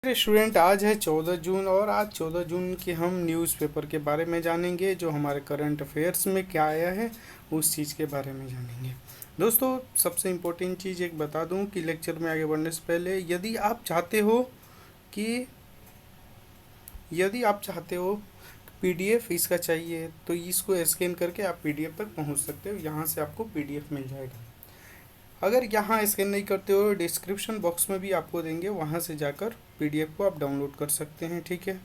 Student, आज है 14 जून और आज 14 जून के हम न्यूज़पेपर के बारे में जानेंगे। जो हमारे करंट अफेयर्स में क्या आया है उस चीज़ के बारे में जानेंगे। दोस्तों, सबसे इम्पोर्टेंट चीज़ एक बता दूं कि लेक्चर में आगे बढ़ने से पहले कि यदि आप चाहते हो पीडीएफ इसका चाहिए तो इसको स्कैन करके आप पीडीएफ तक पहुंच सकते हो। यहाँ से आपको पीडीएफ मिल जाएगा। अगर यहाँ स्कैन नहीं करते हो, डिस्क्रिप्शन बॉक्स में भी आपको देंगे, वहाँ से जाकर पीडीएफ को आप डाउनलोड कर सकते हैं। ठीक है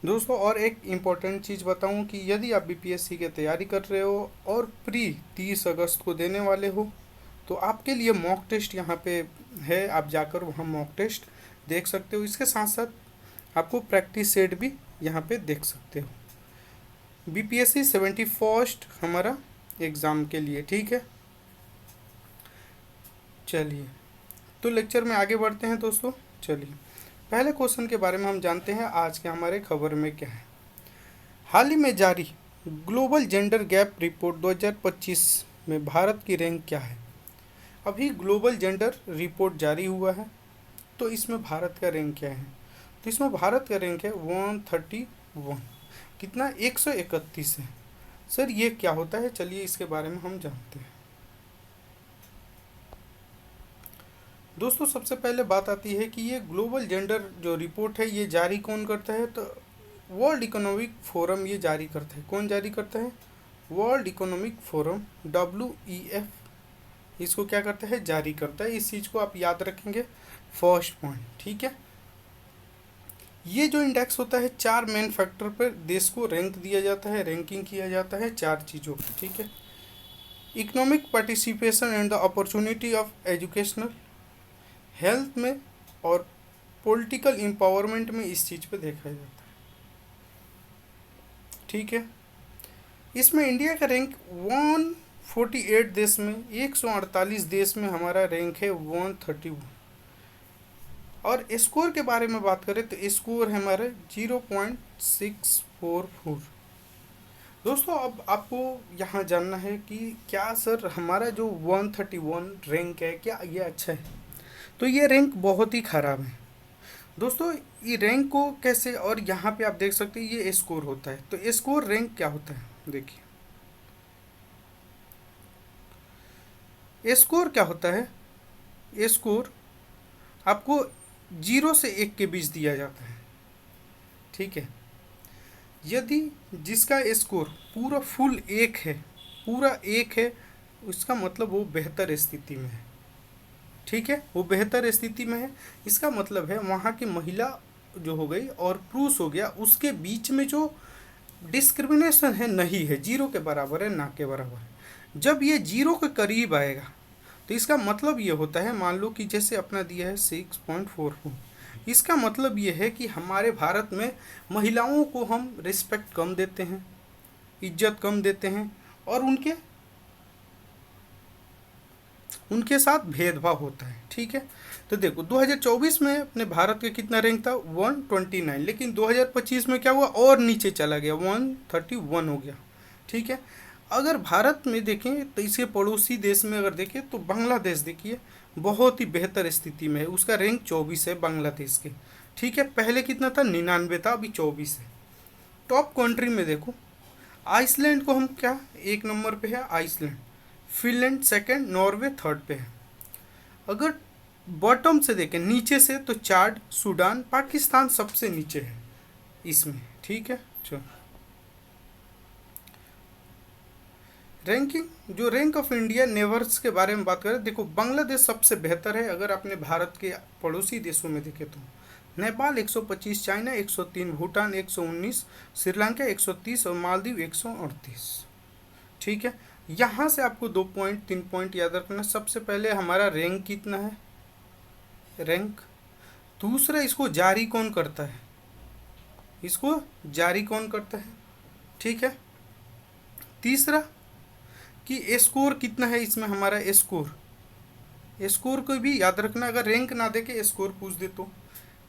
दोस्तों, और एक इम्पॉर्टेंट चीज़ बताऊं कि यदि आप बीपीएससी की तैयारी कर रहे हो और प्री 30 अगस्त को देने वाले हो तो आपके लिए मॉक टेस्ट यहाँ पे है। आप जाकर वहाँ मॉक टेस्ट देख सकते हो। इसके साथ साथ आपको प्रैक्टिस सेट भी यहाँ पे देख सकते हो। बीपीएससी 71st हमारा एग्ज़ाम के लिए। ठीक है, चलिए तो लेक्चर में आगे बढ़ते हैं दोस्तों। चलिए पहले क्वेश्चन के बारे में हम जानते हैं आज के हमारे खबर में क्या है। हाल ही में जारी ग्लोबल जेंडर गैप रिपोर्ट 2025 में भारत की रैंक क्या है। अभी ग्लोबल जेंडर रिपोर्ट जारी हुआ है तो इसमें भारत का रैंक क्या है। तो इसमें भारत का रैंक है 131। कितना? 131 है। सर ये क्या होता है, चलिए इसके बारे में हम जानते हैं। दोस्तों, सबसे पहले बात आती है कि ये ग्लोबल जेंडर जो रिपोर्ट है ये जारी कौन करता है। तो वर्ल्ड इकोनॉमिक फोरम ये जारी करता है। कौन जारी करता है? वर्ल्ड इकोनॉमिक फोरम, WEF इसको क्या करता है? जारी करता है। इस चीज़ को आप याद रखेंगे, फर्स्ट पॉइंट। ठीक है, ये जो इंडेक्स होता है 4 मेन फैक्टर पर देश को रैंक दिया जाता है, रैंकिंग किया जाता है 4 चीज़ों पर। ठीक है, economic participation and the opportunity of educational, health में और पॉलिटिकल एम्पावरमेंट में इस चीज़ पे देखा जाता है। ठीक है, इसमें इंडिया का रैंक 148 देश में, 148 देश में हमारा रैंक है 131। और स्कोर के बारे में बात करें तो स्कोर है हमारा 0.644। दोस्तों, अब आपको यहाँ जानना है कि क्या सर हमारा जो 131 रैंक है क्या ये अच्छा है। तो ये रैंक बहुत ही ख़राब है दोस्तों। ये रैंक को कैसे, और यहाँ पे आप देख सकते हैं ये स्कोर होता है। तो स्कोर रैंक क्या होता है, देखिए स्कोर क्या होता है। स्कोर आपको 0 से 1 के बीच दिया जाता है। ठीक है, यदि जिसका स्कोर पूरा फुल 1 है, पूरा 1 है, उसका मतलब वो बेहतर स्थिति में है। ठीक है, वो बेहतर स्थिति में है। इसका मतलब है वहाँ की महिला जो हो गई और पुरुष हो गया, उसके बीच में जो डिस्क्रिमिनेशन है नहीं है, 0 के बराबर है, ना के बराबर है। जब ये 0 के करीब आएगा तो इसका मतलब ये होता है, मान लो कि जैसे अपना दिया है 6.44, इसका मतलब ये है कि हमारे भारत में महिलाओं को हम रिस्पेक्ट कम देते हैं, इज्जत कम देते हैं और उनके साथ भेदभाव होता है। ठीक है, तो देखो 2024 में अपने भारत का कितना रैंक था? 129। लेकिन 2025 में क्या हुआ? और नीचे चला गया, 131 हो गया। ठीक है, अगर भारत में देखें तो इसके पड़ोसी देश में अगर देखें तो बांग्लादेश देखिए बहुत ही बेहतर स्थिति में है। उसका रैंक 24 है बांग्लादेश के। ठीक है, पहले कितना था? 99 था, अभी 24 है। टॉप कंट्री में देखो, आइसलैंड को हम क्या 1 नंबर पे है Iceland, Finland second, Norway third पे है। अगर बॉटम से देखें, नीचे से, तो चाड, सूडान, पाकिस्तान सबसे नीचे है इसमें। ठीक है, चलो रैंकिंग, जो रैंक ऑफ इंडिया नेवर्स के बारे में बात करें, देखो बांग्लादेश सबसे बेहतर है। अगर अपने भारत के पड़ोसी देशों में देखें तो नेपाल 125, चाइना 103, भूटान 119, श्रीलंका 130 और मालदीव 138। ठीक है, यहाँ से आपको 3 पॉइंट याद रखना। सबसे पहले हमारा रैंक कितना है, रैंक। दूसरा, इसको जारी कौन करता है, इसको जारी कौन करता है। ठीक है, तीसरा कि स्कोर कितना है इसमें हमारा, स्कोर को भी याद रखना, अगर रैंक ना देके स्कोर पूछ दे तो।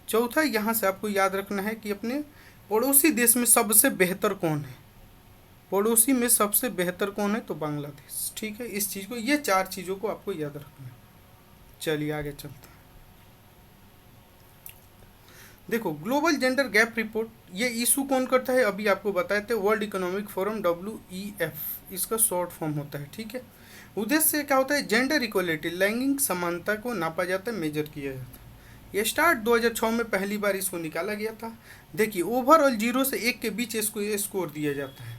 चौथा, यहाँ से आपको याद रखना है कि अपने पड़ोसी देश में सबसे बेहतर कौन है, पड़ोसी में सबसे बेहतर कौन है, तो बांग्लादेश। ठीक है, इस चीज़ को, ये 4 चीज़ों को आपको याद रखना है। चलिए आगे चलते हैं। देखो ग्लोबल जेंडर गैप रिपोर्ट ये इशू कौन करता है, अभी आपको बताए थे, वर्ल्ड इकोनॉमिक फोरम WEF, इसका शॉर्ट फॉर्म होता है, ठीक है। उद्देश्य से क्या होता है, जेंडर इक्वलिटी, लैंगिक समानता को नापा जाता है, मेजर किया जाता है। ये स्टार्ट 2006 में पहली बार इसको निकाला गया था। देखिए ओवरऑल 0 से 1 के बीच इसको ये स्कोर दिया जाता है।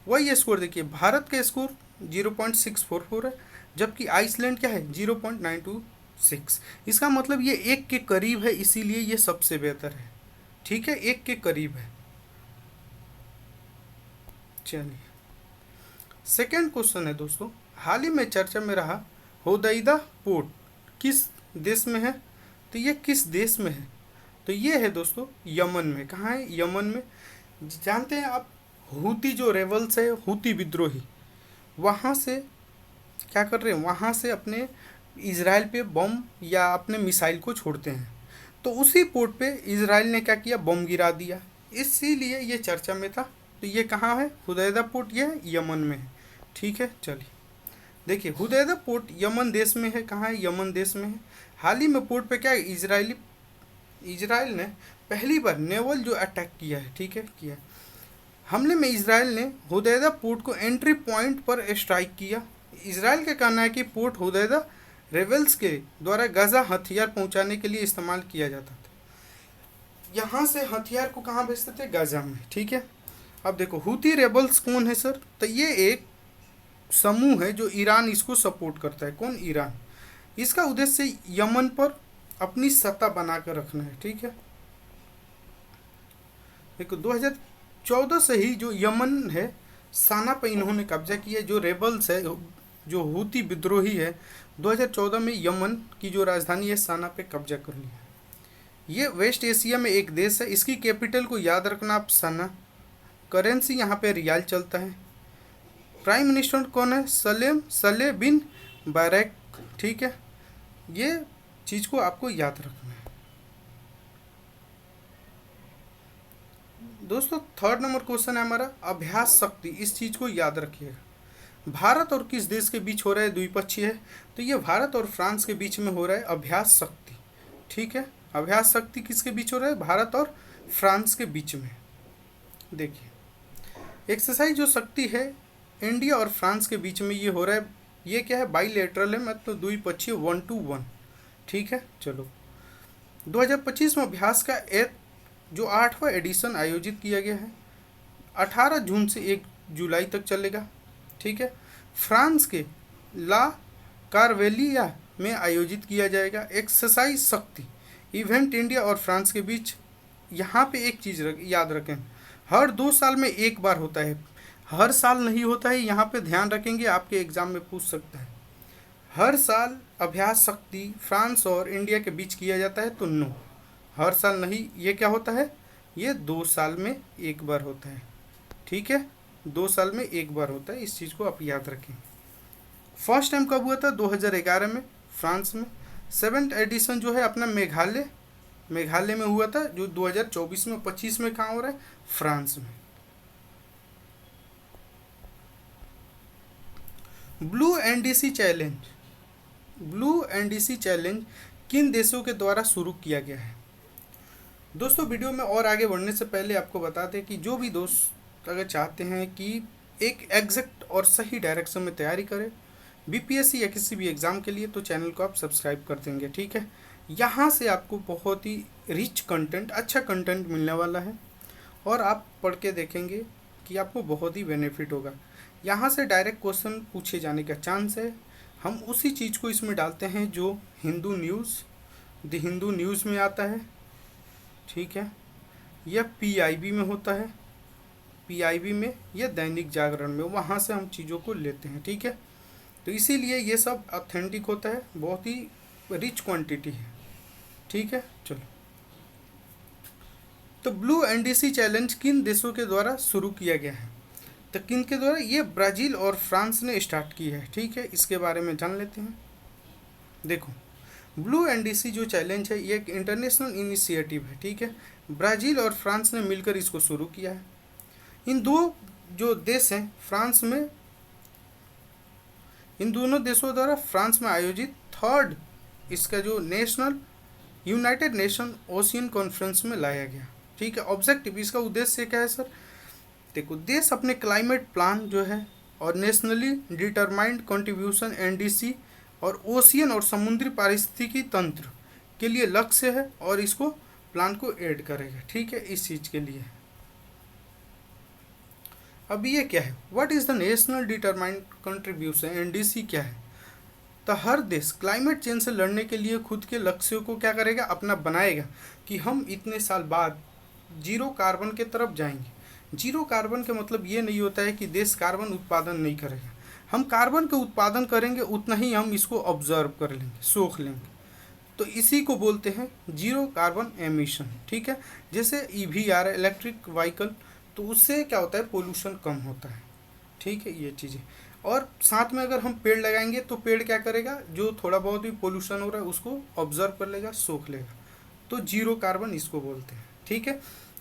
वही स्कोर देखिए, भारत का स्कोर 0.644 है, जबकि आइसलैंड क्या है 0.926। इसका मतलब ये 1 के करीब है, इसीलिए ये सबसे बेहतर है, ठीक है, 1 के करीब है। चलिए सेकेंड क्वेश्चन है दोस्तों, हाल ही में चर्चा में रहा होदैदा पोर्ट किस देश में है, तो ये किस देश में है, तो ये है दोस्तों यमन में। कहाँ है, यमन में। जानते हैं आप, हूती जो रेबल्स है, हूती विद्रोही, वहाँ से क्या कर रहे हैं, वहाँ से अपने इजराइल पे बम या अपने मिसाइल को छोड़ते हैं, तो उसी पोर्ट पे इजराइल ने क्या किया, बम गिरा दिया, इसीलिए ये चर्चा में था। तो ये कहाँ है, हुदैदा पोर्ट, ये यमन में है, ठीक है। चलिए देखिए हुदैदा पोर्ट यमन देश में है। कहाँ है, यमन देश में है। हाल ही में पोर्ट पे क्या है, इजराइल ने पहली बार नेवल जो अटैक किया है, ठीक है, किया है। हमले में इजराइल ने हुदैदा पोर्ट को एंट्री पॉइंट पर स्ट्राइक किया। इजराइल का कहना है कि पोर्ट हुदैदा रेबल्स के द्वारा गाजा हथियार पहुंचाने के लिए इस्तेमाल किया जाता था। यहाँ से हथियार को कहाँ भेजते थे, गाजा में, ठीक है। अब देखो हूती रेबल्स कौन है सर, तो ये एक समूह है जो ईरान इसको सपोर्ट करता है। कौन, ईरान। इसका उद्देश्य यमन पर अपनी सत्ता बना कर रखना है, ठीक है। देखो 2014 से ही जो यमन है, साना पर इन्होंने कब्जा किया। जो रेबल्स है, जो हूती विद्रोही है, 2014 में यमन की जो राजधानी है साना पे कब्जा कर लिया। ये वेस्ट एशिया में एक देश है। इसकी कैपिटल को याद रखना आप, सना। करेंसी यहाँ पे रियाल चलता है। प्राइम मिनिस्टर कौन है, सलेह बिन बैरक, ठीक है। ये चीज़ को आपको याद रखना है दोस्तों। थर्ड नंबर क्वेश्चन है हमारा अभ्यास शक्ति, इस चीज़ को याद रखिएगा। भारत और किस देश के बीच हो रहा है, द्विपक्षीय है, तो ये भारत और फ्रांस के बीच में हो रहा है अभ्यास शक्ति, ठीक है। अभ्यास शक्ति किसके बीच हो रहा है, भारत और फ्रांस के बीच में। देखिए एक्सरसाइज जो शक्ति है इंडिया और फ्रांस के बीच में ये हो रहा है, ये क्या है, बाईलेटरल है, मतलब द्विपक्षीय 1 to 1, ठीक है। चलो 2025 में अभ्यास का जो 8वां एडिशन आयोजित किया गया है, 18 जून से 1 जुलाई तक चलेगा, ठीक है। फ्रांस के ला कार्वेलिया में आयोजित किया जाएगा। एक्सरसाइज शक्ति इवेंट इंडिया और फ्रांस के बीच। यहाँ पे एक चीज़ याद रखें, हर 2 साल में एक बार होता है, हर साल नहीं होता है। यहाँ पे ध्यान रखेंगे, आपके एग्ज़ाम में पूछ सकता है। हर साल अभ्यास शक्ति फ्रांस और इंडिया के बीच किया जाता है, तो नो, हर साल नहीं। ये क्या होता है, ये 2 साल में एक बार होता है, ठीक है, 2 साल में एक बार होता है। इस चीज़ को आप याद रखें। फर्स्ट टाइम कब हुआ था, 2011 में फ्रांस में। 7th एडिशन जो है अपना मेघालय में हुआ था, जो 2024 में 25 में कहाँ हो रहा है, फ्रांस में। ब्लू एनडीसी चैलेंज किन देशों के द्वारा शुरू किया गया है। दोस्तों वीडियो में और आगे बढ़ने से पहले आपको बता दें कि जो भी दोस्त अगर चाहते हैं कि एक एग्जैक्ट और सही डायरेक्शन में तैयारी करें बीपीएससी या किसी भी एग्ज़ाम के लिए, तो चैनल को आप सब्सक्राइब कर देंगे, ठीक है। यहाँ से आपको बहुत ही रिच कंटेंट, अच्छा कंटेंट मिलने वाला है और आप पढ़ के देखेंगे कि आपको बहुत ही बेनिफिट होगा। यहाँ से डायरेक्ट क्वेश्चन पूछे जाने का चांस है। हम उसी चीज़ को इसमें डालते हैं जो द हिंदू न्यूज़ में आता है, ठीक है, यह पीआईबी में होता है, पीआईबी में या दैनिक जागरण में, वहाँ से हम चीज़ों को लेते हैं, ठीक है। तो इसीलिए ये सब ऑथेंटिक होता है, बहुत ही रिच क्वांटिटी है, ठीक है। चलो तो ब्लू एनडीसी चैलेंज किन देशों के द्वारा शुरू किया गया है, तो किन के द्वारा, ये ब्राज़ील और फ्रांस ने स्टार्ट की है, ठीक है। इसके बारे में जान लेते हैं। देखो ब्लू एनडीसी जो चैलेंज है ये एक इंटरनेशनल इनिशिएटिव है, ठीक है। ब्राज़ील और फ्रांस ने मिलकर इसको शुरू किया है। इन दो जो देश हैं फ्रांस में, इन दोनों देशों द्वारा फ्रांस में आयोजित 3rd इसका जो national United nation ocean conference में लाया गया। ठीक है, ऑब्जेक्टिव इसका उद्देश्य क्या है सर? देखो, देश अपने क्लाइमेट प्लान जो है और नेशनली डिटरमाइंड कंट्रीब्यूशन एनडीसी और ओशियन और समुद्री पारिस्थितिकी तंत्र के लिए लक्ष्य है और इसको प्लान को ऐड करेगा। ठीक है, इस चीज़ के लिए। अब ये क्या है, what is the national determined contribution, NDC क्या है? तो हर देश क्लाइमेट चेंज से लड़ने के लिए खुद के लक्ष्यों को क्या करेगा, अपना बनाएगा कि हम इतने साल बाद जीरो कार्बन के तरफ जाएंगे। जीरो कार्बन का मतलब ये नहीं होता है कि देश कार्बन उत्पादन नहीं करेगा, हम कार्बन का उत्पादन करेंगे उतना ही हम इसको ऑब्जर्व कर लेंगे, सोख लेंगे। तो इसी को बोलते हैं जीरो कार्बन एमिशन। ठीक है, जैसे ईवी आ रहा है, इलेक्ट्रिक व्हीकल, तो उससे क्या होता है, पोल्यूशन कम होता है। ठीक है, ये चीज़ें। और साथ में अगर हम पेड़ लगाएंगे तो पेड़ क्या करेगा, जो थोड़ा बहुत भी पोल्यूशन हो रहा है उसको ऑब्जर्व कर लेगा, सोख लेगा। तो जीरो कार्बन इसको बोलते हैं। ठीक है,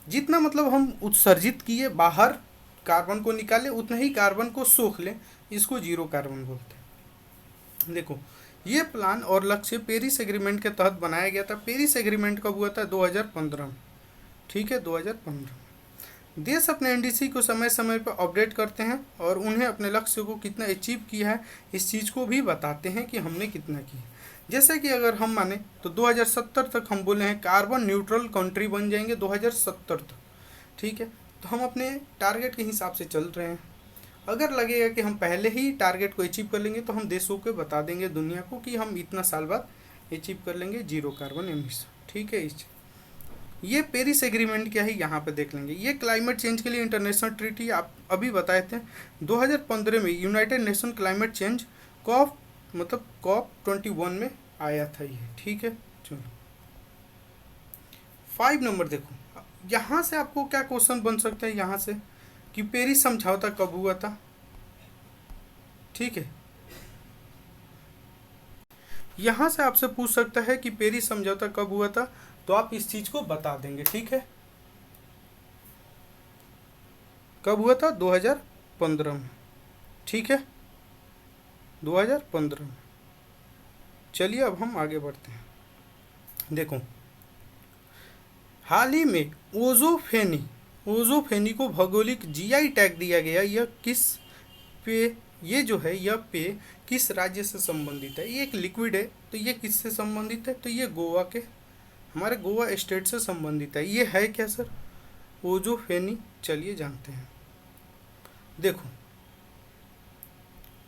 जितना मतलब हम उत्सर्जित किए बाहर कार्बन को निकाले उतना ही कार्बन को सोख लें, इसको जीरो कार्बन बोलते हैं। देखो, ये प्लान और लक्ष्य पेरिस एग्रीमेंट के तहत बनाया गया था। पेरिस एग्रीमेंट कब हुआ था? 2015 में। ठीक है, 2015। देश अपने एनडीसी को समय समय पर अपडेट करते हैं और उन्हें अपने लक्ष्य को कितना अचीव किया है इस चीज़ को भी बताते हैं कि हमने कितना किया। जैसे कि अगर हम माने तो 2070 तक हम बोले हैं कार्बन न्यूट्रल कंट्री बन जाएंगे 2070 तक। ठीक है, तो हम अपने टारगेट के हिसाब से चल रहे हैं। अगर लगेगा कि हम पहले ही टारगेट को अचीव कर लेंगे तो हम देशों को बता देंगे, दुनिया को, कि हम इतना साल बाद अचीव कर लेंगे जीरो कार्बन एमिशन। ठीक है, इस ये पेरिस एग्रीमेंट क्या है यहाँ पे देख लेंगे। ये क्लाइमेट चेंज के लिए इंटरनेशनल ट्रीटी आप अभी बताए थे। 2015 में United Nation climate change COP मतलब COP21 में आया था ये। ठीक है, चलो 5 नंबर देखो, यहाँ से आपको क्या क्वेश्चन बन सकता है यहाँ से कि पेरिस समझौता कब हुआ था। ठीक है, यहाँ से आपसे पूछ सकता है कि पेरिस समझौता कब हुआ था, तो आप इस चीज को बता देंगे। ठीक है, कब हुआ था? 2015 में। ठीक है, 2015 में। चलिए अब हम आगे बढ़ते हैं। देखो, हाल ही में ओजोफेनी को भौगोलिक जीआई टैग दिया गया। यह किस पे, ये जो है यह पेय किस राज्य से संबंधित है? ये एक लिक्विड है, तो ये किससे संबंधित है? तो ये गोवा के, हमारे गोवा स्टेट से संबंधित है। ये है क्या सर? ओजोफेनी। चलिए जानते हैं। देखो,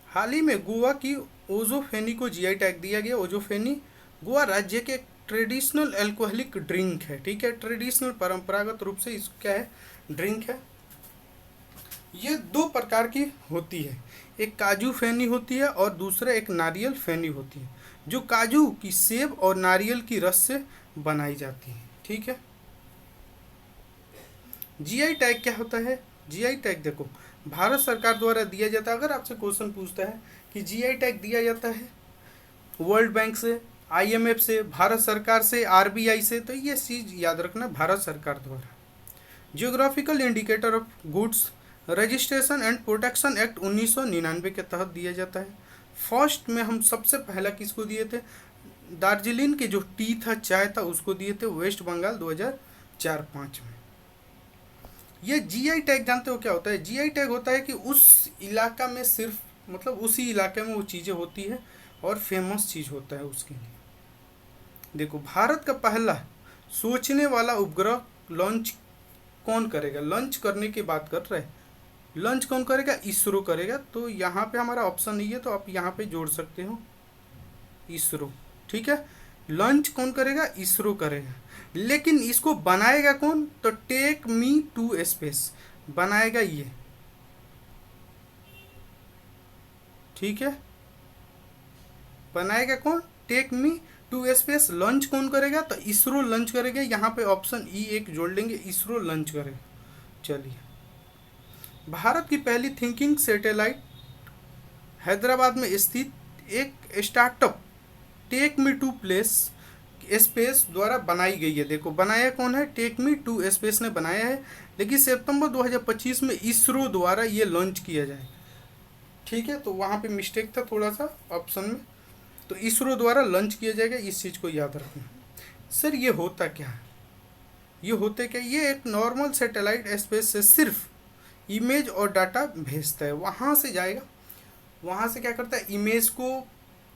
हाल ही में गोवा की ओजोफेनी को जीआई टैग दिया गया। ओजोफेनी गोवा राज्य के ट्रेडिशनल अल्कोहलिक ड्रिंक है। ठीक है, ट्रेडिशनल परंपरागत रूप से इसको क्या है, ड्रिंक है। ये 2 प्रकार की होती है, एक काजू फेनी होती है और दूसरा एक नारियल फेनी होती है, जो काजू की सेब और नारियल की रस से बनाई जाती है। ठीक है, जीआई टैग क्या होता है? जीआई टैग देखो, भारत सरकार द्वारा दिया जाता है। अगर आपसे क्वेश्चन पूछता है कि जीआई टैग दिया जाता है वर्ल्ड बैंक से, आईएमएफ से, भारत सरकार से, आरबीआई से, तो ये चीज़ याद रखना, भारत सरकार द्वारा। Geographical indicator of goods registration and protection act 1999 के तहत दिया जाता है। फर्स्ट में हम सबसे पहला किसको दिए थे? दार्जिलिंग के जो टी था, चाय था, उसको दिए थे वेस्ट बंगाल 2004-05 में। ये जीआई टैग जानते हो क्या होता है? जीआई टैग होता है कि उस इलाका में सिर्फ मतलब उसी इलाके में वो चीज़ें होती है और फेमस चीज़ होता है उसके लिए। देखो, भारत का पहला सोचने वाला उपग्रह लॉन्च कौन करेगा? लॉन्च करने की बात कर रहे हैं, लॉन्च कौन करेगा? इसरो करेगा। तो यहाँ पे हमारा ऑप्शन नहीं है, तो आप यहाँ पे जोड़ सकते हो इसरो। ठीक है, लॉन्च कौन करेगा? इसरो करेगा। लेकिन इसको बनाएगा कौन? तो टेक मी टू स्पेस बनाएगा ये। ठीक है, बनाएगा कौन? Take me to space. Launch कौन करेगा? तो इसरो लॉन्च करेगा। यहाँ पे ऑप्शन ई एक जोड़ लेंगे, इसरो लॉन्च करेगा। चलिए, भारत की पहली थिंकिंग सैटेलाइट हैदराबाद में स्थित एक startup take me to place space द्वारा बनाई गई है। देखो, बनाया कौन है? टेक मी टू स्पेस ने बनाया है, लेकिन सितंबर 2025 में इसरो द्वारा ये लॉन्च किया जाएगा। ठीक है, तो वहाँ पे मिस्टेक था थोड़ा सा ऑप्शन में, तो इसरो द्वारा लॉन्च किया जाएगा, इस चीज़ को याद रखना। सर ये होता क्या है, ये होते क्या, ये एक नॉर्मल सैटेलाइट स्पेस से सिर्फ इमेज और डाटा भेजता है, वहाँ से जाएगा, वहाँ से क्या करता है, इमेज को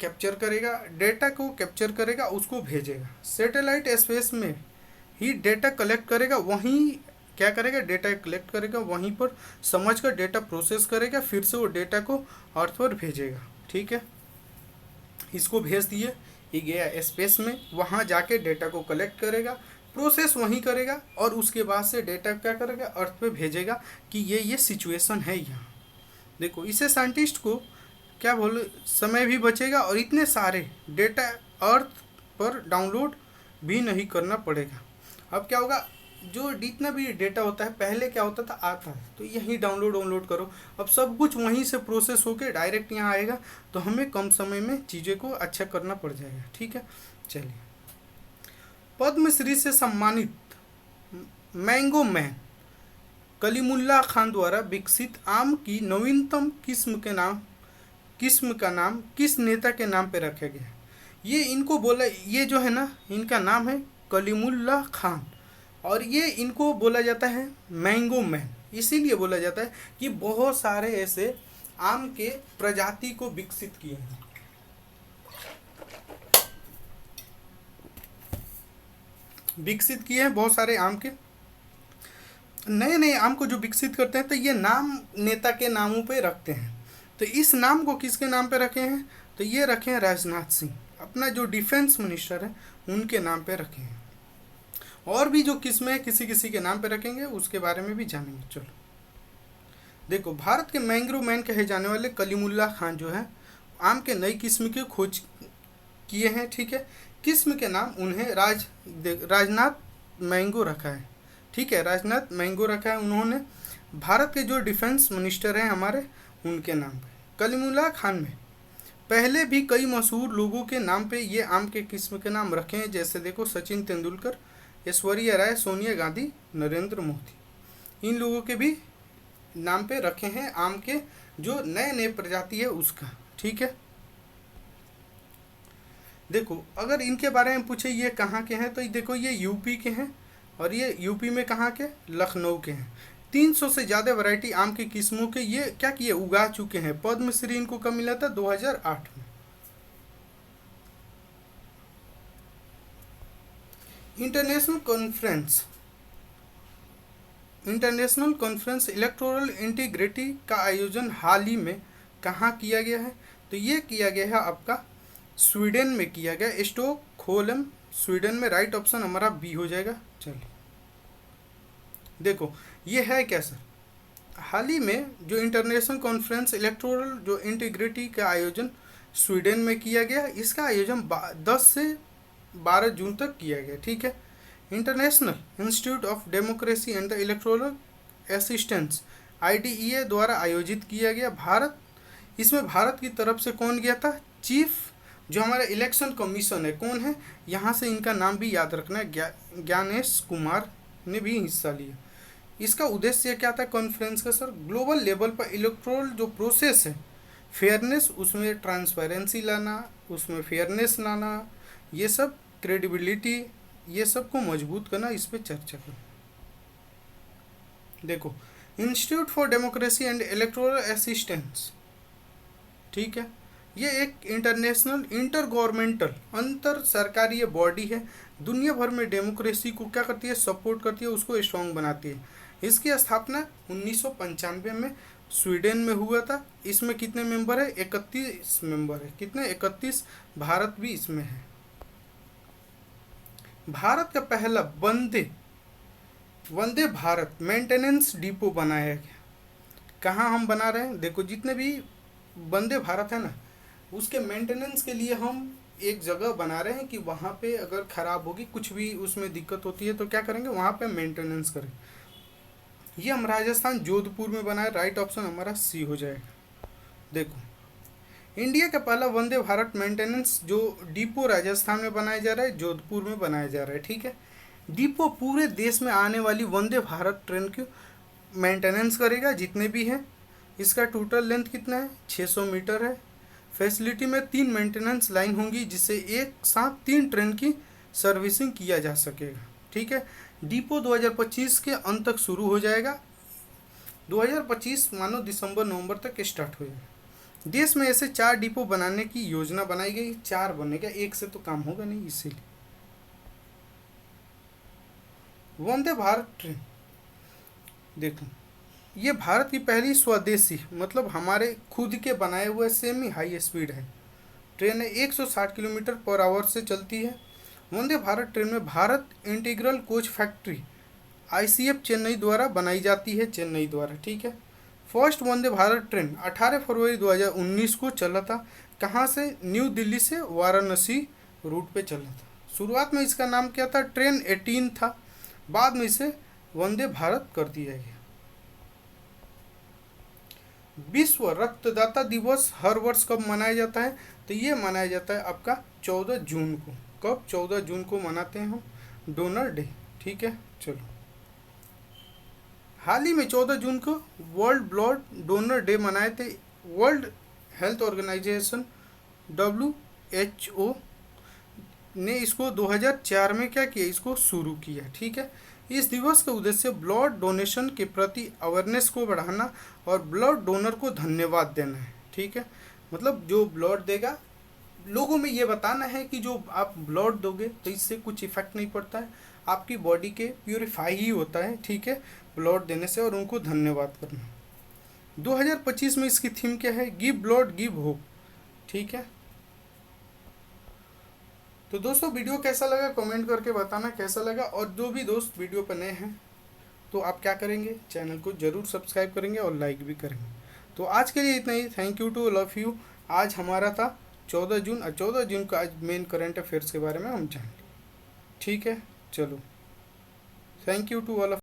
कैप्चर करेगा, डेटा को कैप्चर करेगा, उसको भेजेगा सैटेलाइट स्पेस में ही, डेटा कलेक्ट करेगा, वहीं क्या करेगा, डेटा कलेक्ट करेगा, वहीं पर समझ कर डेटा प्रोसेस करेगा, फिर से वो डेटा को अर्थ पर भेजेगा। ठीक है, इसको भेज दिए, ये गया स्पेस में, वहाँ जाके डेटा को कलेक्ट करेगा, प्रोसेस वहीं करेगा, और उसके बाद से डेटा क्या करेगा, अर्थ पे भेजेगा कि ये सिचुएशन है यहाँ। देखो इससे साइंटिस्ट को क्या बोले, समय भी बचेगा और इतने सारे डेटा अर्थ पर डाउनलोड भी नहीं करना पड़ेगा। अब क्या होगा, जो जितना भी डेटा होता है, पहले क्या होता था, आता है तो यहीं डाउनलोड करो, अब सब कुछ वहीं से प्रोसेस होके डायरेक्ट यहाँ आएगा, तो हमें कम समय में चीज़ें को अच्छा करना पड़ जाएगा। ठीक है, चलिए, पद्मश्री से सम्मानित मैंगो मैन कलीमुल्लाह खान द्वारा विकसित आम की नवीनतम किस्म का नाम किस नेता के नाम पे रखा गया है? ये इनको बोला, ये जो है ना, इनका नाम है कलीमुल्लाह खान, और ये इनको बोला जाता है मैंगो मैन, इसीलिए बोला जाता है कि बहुत सारे ऐसे आम के प्रजाति को विकसित किए हैं, बहुत सारे आम के नए नए आम को जो विकसित करते हैं, तो ये नाम नेता के नामों पे रखते हैं। तो इस नाम को किसके नाम पे रखे हैं, तो ये रखे हैं राजनाथ सिंह, अपना जो डिफेंस मिनिस्टर है उनके नाम पे रखे हैं। और भी जो किस्में किसी किसी के नाम पे रखेंगे, उसके बारे में भी जानेंगे। चलो देखो, भारत के मैंग्रो मैन कहे जाने वाले कलीमुल्लाह खान जो है, आम के नई किस्म की खोज किए हैं। ठीक है, किस्म के नाम उन्हें राजनाथ मैंगो रखा है। ठीक है, राजनाथ मैंगो रखा है उन्होंने, भारत के जो डिफेंस मिनिस्टर हैं हमारे, उनके नाम पे। कलीमुल्लाह खान में पहले भी कई मशहूर लोगों के नाम पे ये आम के किस्म के नाम रखे हैं, जैसे देखो सचिन तेंदुलकर, ऐश्वर्या राय, सोनिया गांधी, नरेंद्र मोदी, इन लोगों के भी नाम पे रखे हैं आम के जो नए नए प्रजाति है उसका। ठीक है, देखो अगर इनके बारे में पूछे ये कहाँ के हैं, तो देखो ये यूपी के हैं, और ये यूपी में कहाँ के, लखनऊ के हैं। 300 से ज़्यादा वैरायटी आम की किस्मों के ये क्या किए, उगा चुके हैं। पद्मश्री इनको कब मिला था, 2008 में। इंटरनेशनल कॉन्फ्रेंस इलेक्टोरल इंटीग्रिटी का आयोजन हाल ही में कहाँ किया गया है, तो ये किया गया है आपका स्वीडन में किया गया, स्टॉकहोल्म स्वीडन में। राइट ऑप्शन हमारा बी हो जाएगा। चलिए देखो ये है क्या सर, हाल ही में जो इंटरनेशनल कॉन्फ्रेंस इलेक्टोरल जो इंटीग्रिटी का आयोजन स्वीडन में किया गया, इसका आयोजन 10 से 12 जून तक किया गया। ठीक है, international institute of democracy and the electoral assistance IDEA द्वारा आयोजित किया गया। इसमें भारत की तरफ से कौन गया था, चीफ जो हमारा इलेक्शन कमीशन है कौन है, यहाँ से इनका नाम भी याद रखना है, ज्ञानेश कुमार ने भी हिस्सा लिया। इसका उद्देश्य क्या था कॉन्फ्रेंस का सर, ग्लोबल लेवल पर इलेक्टोरल जो प्रोसेस है, फेयरनेस, उसमें ट्रांसपेरेंसी लाना, उसमें फेयरनेस लाना, ये सब क्रेडिबिलिटी, ये सब को मजबूत करना, इस पे चर्चा करना। देखो institute for democracy and electoral assistance, ठीक है, ये एक इंटरनेशनल इंटर गवर्नमेंटल अंतर सरकारी बॉडी है, दुनिया भर में डेमोक्रेसी को क्या करती है, सपोर्ट करती है, उसको स्ट्रॉन्ग बनाती है। इसकी स्थापना 1995 में स्वीडन में हुआ था। इसमें कितने मेंबर है, 31 मेंबर है, कितने, 31, भारत भी इसमें है। भारत का पहला वंदे भारत मेंटेनेंस डिपो बनाया गया। कहाँ हम बना रहे हैं, देखो जितने भी वंदे भारत है ना, उसके मेंटेनेंस के लिए हम एक जगह बना रहे हैं कि वहाँ पे अगर ख़राब होगी, कुछ भी उसमें दिक्कत होती है तो क्या करेंगे, वहाँ पे मेंटेनेंस करें। ये हम राजस्थान जोधपुर में बनाए, राइट ऑप्शन हमारा सी हो जाएगा। देखो इंडिया का पहला वंदे भारत मेंटेनेंस जो डिपो राजस्थान में बनाया जा रहा है, जोधपुर में बनाया जा रहा है। ठीक है, डिपो पूरे देश में आने वाली वंदे भारत ट्रेन की मेंटेनेंस करेगा, जितने भी हैं। इसका टोटल लेंथ कितना है, 600 मीटर है। फैसिलिटी में 3 मेंटेनेंस लाइन होंगी, जिससे एक साथ 3 ट्रेन की सर्विसिंग किया जा सकेगा। ठीक है, डिपो 2025 के अंत तक शुरू हो जाएगा। 2025 मानो दिसंबर नवंबर तक स्टार्ट हो जाएगा। देश में ऐसे 4 डिपो बनाने की योजना बनाई गई। 4 बनेगा, एक से तो काम होगा नहीं, इसीलिए। वंदे भारत ट्रेन देखो, ये भारत की पहली स्वदेशी मतलब हमारे खुद के बनाए हुए सेमी हाई स्पीड है ट्रेन है। 160 किलोमीटर पर आवर से चलती है। वंदे भारत ट्रेन में Bharat integral coach factory ICF Chennai द्वारा बनाई जाती है, चेन्नई द्वारा। ठीक है, फर्स्ट वंदे भारत ट्रेन 18 फरवरी 2019 को चला था। कहाँ से? न्यू दिल्ली से वाराणसी रूट पे चला था। शुरुआत में इसका नाम क्या था? ट्रेन 18 था, बाद में इसे वंदे भारत कर दिया गया। विश्व रक्तदाता दिवस हर वर्ष कब मनाया जाता है? तो ये मनाया जाता है आपका 14 जून को। कब? 14 जून को मनाते हैं हम डोनर डे। ठीक है, चलो, हाल ही में 14 जून को वर्ल्ड ब्लड डोनर डे मनाए थे। वर्ल्ड हेल्थ ऑर्गेनाइजेशन WHO ने इसको 2004 में क्या किया? इसको शुरू किया। ठीक है, इस दिवस का उद्देश्य ब्लड डोनेशन के प्रति अवेयरनेस को बढ़ाना और ब्लड डोनर को धन्यवाद देना है। ठीक है, मतलब जो ब्लड देगा लोगों में ये बताना है कि जो आप ब्लड दोगे तो इससे कुछ इफेक्ट नहीं पड़ता है, आपकी बॉडी के प्यूरिफाई ही होता है। ठीक है, ब्लड देने से, और उनको धन्यवाद करना। 2025 में इसकी थीम क्या है? Give blood give hope. ठीक है, तो दोस्तों वीडियो कैसा लगा कमेंट करके बताना कैसा लगा। और जो भी दोस्त वीडियो पर नए हैं तो आप क्या करेंगे? चैनल को जरूर सब्सक्राइब करेंगे और लाइक भी करेंगे। तो आज के लिए इतना ही। Thank you too love you. आज हमारा था 14 जून, और 14 जून का आज मेन करंट अफेयर्स के बारे में हम जानेंगे। ठीक है, चलो, thank you to all of